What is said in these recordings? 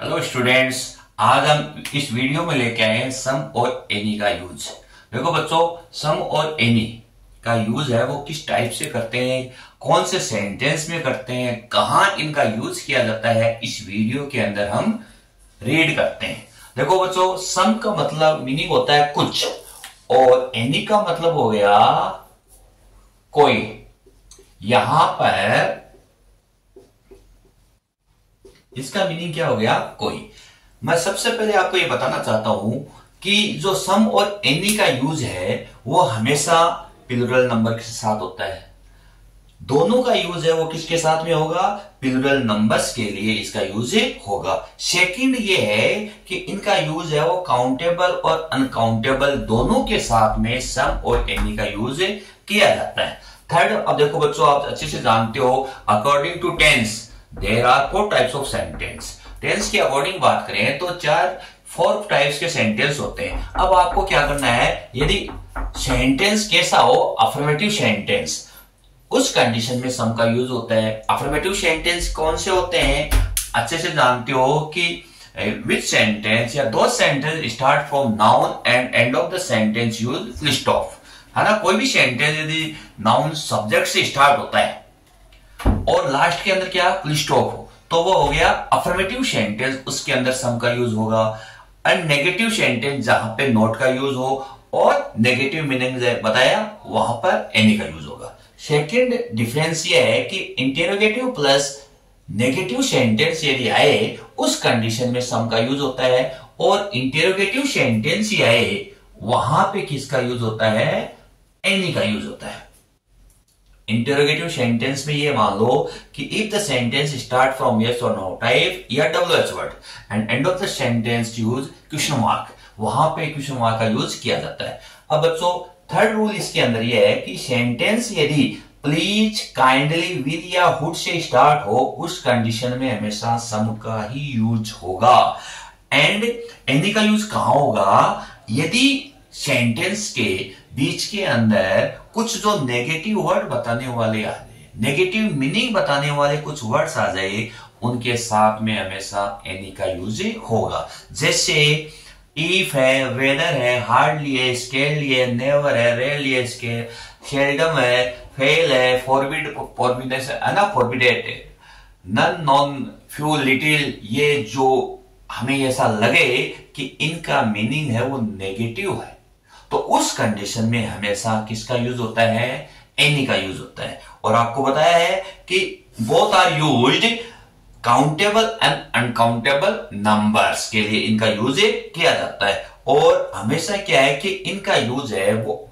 Hello students, आज हम इस वीडियो में लेके आए हैं सम और एनी का यूज। देखो बच्चों, सम और एनी का यूज है वो किस टाइप से करते हैं, कौन से सेंटेंस में करते हैं, कहां इनका यूज किया जाता है, इस वीडियो के अंदर हम रीड करते हैं। देखो बच्चों, सम का मतलब मीनिंग होता है कुछ और एनी का मतलब हो गया कोई। यहां पर इसका मीनिंग क्या हो गया, कोई। मैं सबसे पहले आपको यह बताना चाहता हूं कि जो सम और एनी का यूज है वो हमेशा प्लूरल नंबर के साथ होता है। दोनों का यूज है वो किसके साथ में होगा, प्लूरल नंबर्स के लिए इसका यूज होगा। सेकंड ये है कि इनका यूज है वो काउंटेबल और अनकाउंटेबल दोनों के साथ में सम और एनी का यूज किया जाता है। थर्ड, अब देखो बच्चों, आप अच्छे से जानते हो according to tense there are 4 types of sentence. Tense के अकॉर्डिंग बात करें तो 4 टाइप्स के सेंटेंस होते हैं। अब आपको क्या करना है, यदि सेंटेंस कैसा हो, अफर्मेटिव सेंटेंस, उस कंडीशन में सम का यूज होता है। अफर्मेटिव सेंटेंस कौन से होते हैं, अच्छे से जानते हो कि विच सेंटेंस या दो sentence start from noun and end of the sentence use full stop, है ना। कोई भी सेंटेंस यदि नाउन सब्जेक्ट से स्टार्ट होता है और लास्ट के अंदर क्या फुल स्टॉप हो तो वो हो गया अफर्मेटिव सेंटेंस, उसके अंदर सम का यूज होगा। और नेगेटिव सेंटेंस जहां पे नॉट का यूज हो और नेगेटिव मीनिंग बताया वहां पर एनी का यूज होगा। सेकंड डिफरेंस ये है कि इंटेरोगेटिव प्लस नेगेटिव सेंटेंस यदि आए उस कंडीशन में सम का यूज होता है, और इंटेरोगेटिव सेंटेंस ही आए वहां पे किसका यूज होता है, एनी का यूज होता है। इंटेरोगेटिव सेंटेंस में ये मान लो कि if the sentence start from yes और नो टाइप या WH word and end of the sentence use question mark, वहां पे क्वेश्चन मार्क का यूज किया जाता है। अब बच्चों, थर्ड रूल इसके अंदर ये है कि सेंटेंस यदि प्लीज, काइंडली, विल या वुड से स्टार्ट हो उस कंडीशन में हमेशा सम का ही यूज होगा। एंड एनी का यूज कहां होगा, यदि सेंटेंस के बीच के अंदर कुछ जो नेगेटिव वर्ड बताने वाले आ जाए, नेगेटिव मीनिंग बताने वाले कुछ वर्ड्स आ जाए, उनके साथ में हमेशा एनी का यूज होगा। जैसे इफ है, वेदर है, हार्डली है, स्केरली है, नेवर है, रेयरली है, सेल्डम है, फेल है, फॉरबिड, फॉरबिडेड है ना, फॉरबिडेड, नन, नॉन, फ्यू, लिटिल, ये जो हमें ऐसा लगे कि इनका मीनिंग है वो नेगेटिव है तो उस कंडीशन में हमेशा किसका यूज होता है, एनी का यूज होता है। और आपको बताया है कि both are used countable and uncountable numbers के लिए इनका यूज किया जाता है। और हमेशा क्या है कि इनका यूज है वो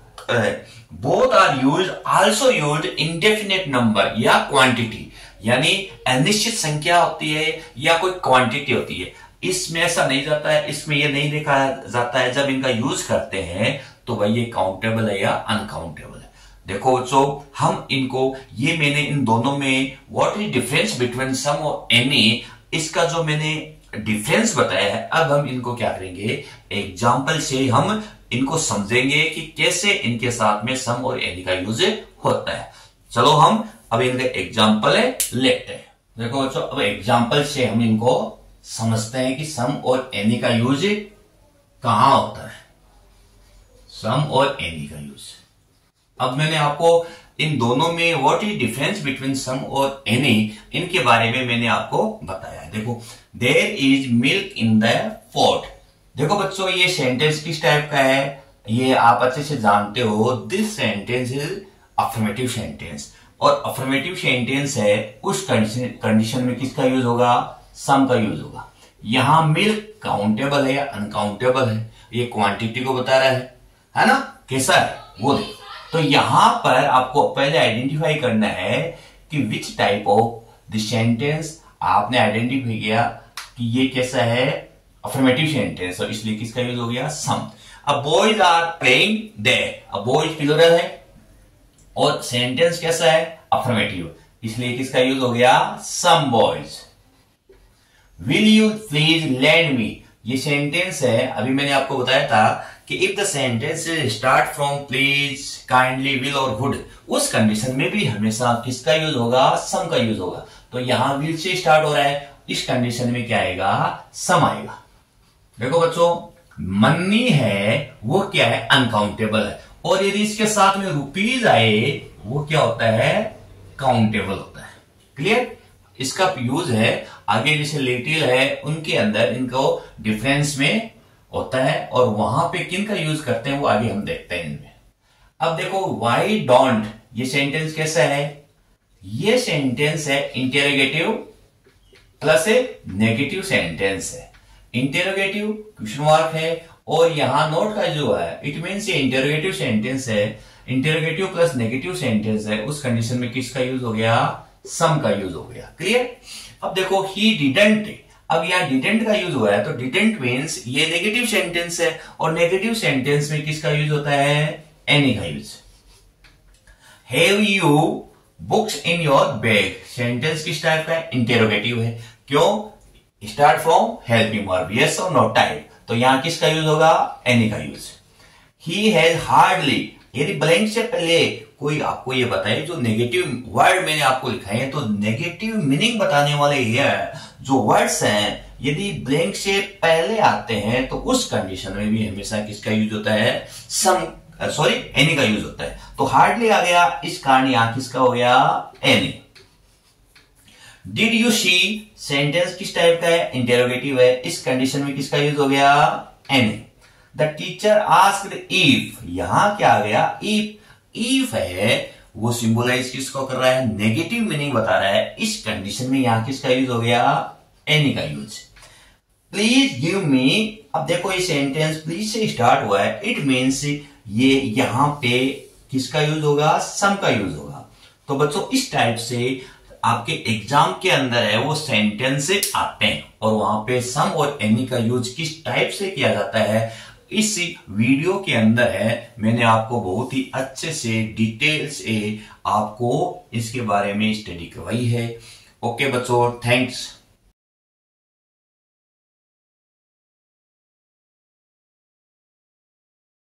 both are used also used indefinite number या क्वांटिटी, यानी अनिश्चित संख्या होती है या कोई क्वांटिटी होती है। इसमें ऐसा नहीं जाता है, इसमें यह नहीं देखा जाता है जब इनका यूज करते हैं तो भाई ये काउंटेबल है या अनकाउंटेबल है। देखो बच्चों, हम इनको ये मैंने इन दोनों में व्हाट इज डिफरेंस बिटवीन सम और एनी, इसका जो मैंने डिफरेंस बताया है, अब हम इनको क्या करेंगे, एग्जाम्पल से हम इनको समझेंगे कि कैसे इनके साथ में सम और एनी का यूज होता है। चलो हम अब इनके एग्जाम्पल लेते हैं। देखो बच्चों, अब एग्जाम्पल से हम इनको समझते हैं कि सम और एनी का यूज कहां होता है, सम और एनी का यूज। अब मैंने आपको इन दोनों में व्हाट इज डिफरेंस बिटवीन सम और एनी, इनके बारे में मैंने आपको बताया है। देखो, there is milk in the pot. देखो बच्चों, ये सेंटेंस किस टाइप का है, ये आप अच्छे से जानते हो। This sentence is affirmative sentence, और अफर्मेटिव सेंटेंस है उस कंडीशन में किसका यूज होगा, सम का यूज होगा। यहां मिल्क काउंटेबल है या अनकाउंटेबल है, ये क्वांटिटी को बता रहा है ना, कैसा है वो देखो। तो यहां पर आपको पहले आइडेंटिफाई करना है कि which type of the sentence, आपने आइडेंटिफाई किया कि ये कैसा है, अफर्मेटिव सेंटेंस, और इसलिए किसका यूज हो गया, सम। अब बॉयज आर प्लेइंग देयर, अब बॉयज प्लूरल है और सेंटेंस कैसा है, अफर्मेटिव, इसलिए किसका यूज हो गया, some boys. Will you please lend me, ये सेंटेंस है, अभी मैंने आपको बताया था कि if the sentence start from please, kindly, will और वुड, उस कंडीशन में भी हमेशा किसका यूज होगा, सम का यूज होगा। तो यहां विल से स्टार्ट हो रहा है इस कंडीशन में क्या आएगा, सम आएगा। देखो बच्चों, मनी है वो क्या है, अनकाउंटेबल है, और यदि इसके साथ में रुपीज आए वो क्या होता है, काउंटेबल होता है। क्लियर? इसका यूज है आगे, जैसे लिटिल है उनके अंदर इनको डिफरेंस में होता है, और वहां पे किन का यूज करते हैं वो आगे हम देखते हैं इनमें। अब देखो वाई डोंट, ये सेंटेंस कैसा है, ये सेंटेंस है इंटेरोगेटिव प्लस ए नेगेटिव सेंटेंस है। इंटेरोगेटिव क्वेश्चन मार्क है, और यहां नोट का जो है इट मीन्स ये इंटेरोगेटिव सेंटेंस है, इंटेरोगेटिव प्लस नेगेटिव सेंटेंस है, उस कंडीशन में किसका यूज हो गया, सम का यूज हो गया। क्लियर? अब देखो ही डिडंट, अब यहां डिडंट का यूज हुआ है, तो डिडंट मीन्स ये नेगेटिव सेंटेंस है, और नेगेटिव सेंटेंस में किसका यूज होता है, एनी का use. Have you books in your bag, sentence किस टाइप का है, इंटेरोगेटिव है। क्यों? Start from helping verb, yes और नो टाइप, तो यहां किसका यूज होगा, एनी का यूज। ही हैज हार्डली, यदि ब्लैंक से पहले कोई आपको ये बताए जो नेगेटिव वर्ड मैंने आपको लिखाए हैं, तो नेगेटिव मीनिंग बताने वाले ये जो वर्ड्स हैं यदि ब्लैंक से पहले आते हैं तो उस कंडीशन में भी हमेशा किसका यूज होता है, सम सॉरी एनी का यूज होता है। तो हार्डली आ गया, इस कारण यहां किसका हो गया, any. Did you see, sentence किस टाइप का है, इंटेरोगेटिव है, इस कंडीशन में किसका यूज हो गया, any. The teacher asked if, यहां क्या आ गया, इफ है वो सिंबलाइज किसको कर रहा है, नेगेटिव मीनिंग बता रहा है, इस कंडीशन में यहां किसका यूज हो गया, एनी का यूज। प्लीज गिव मी, अब देखो ये सेंटेंस प्लीज से स्टार्ट हुआ है, इट मीन्स ये यहां पे किसका यूज होगा, सम का यूज होगा। तो बच्चों इस टाइप से आपके एग्जाम के अंदर है वो सेंटेंस से आते हैं, और वहां पे सम और एनी का यूज किस टाइप से किया जाता है, इस वीडियो के अंदर है, मैंने आपको बहुत ही अच्छे से डिटेल से आपको इसके बारे में स्टडी करवाई है। ओके बच्चों, थैंक्स।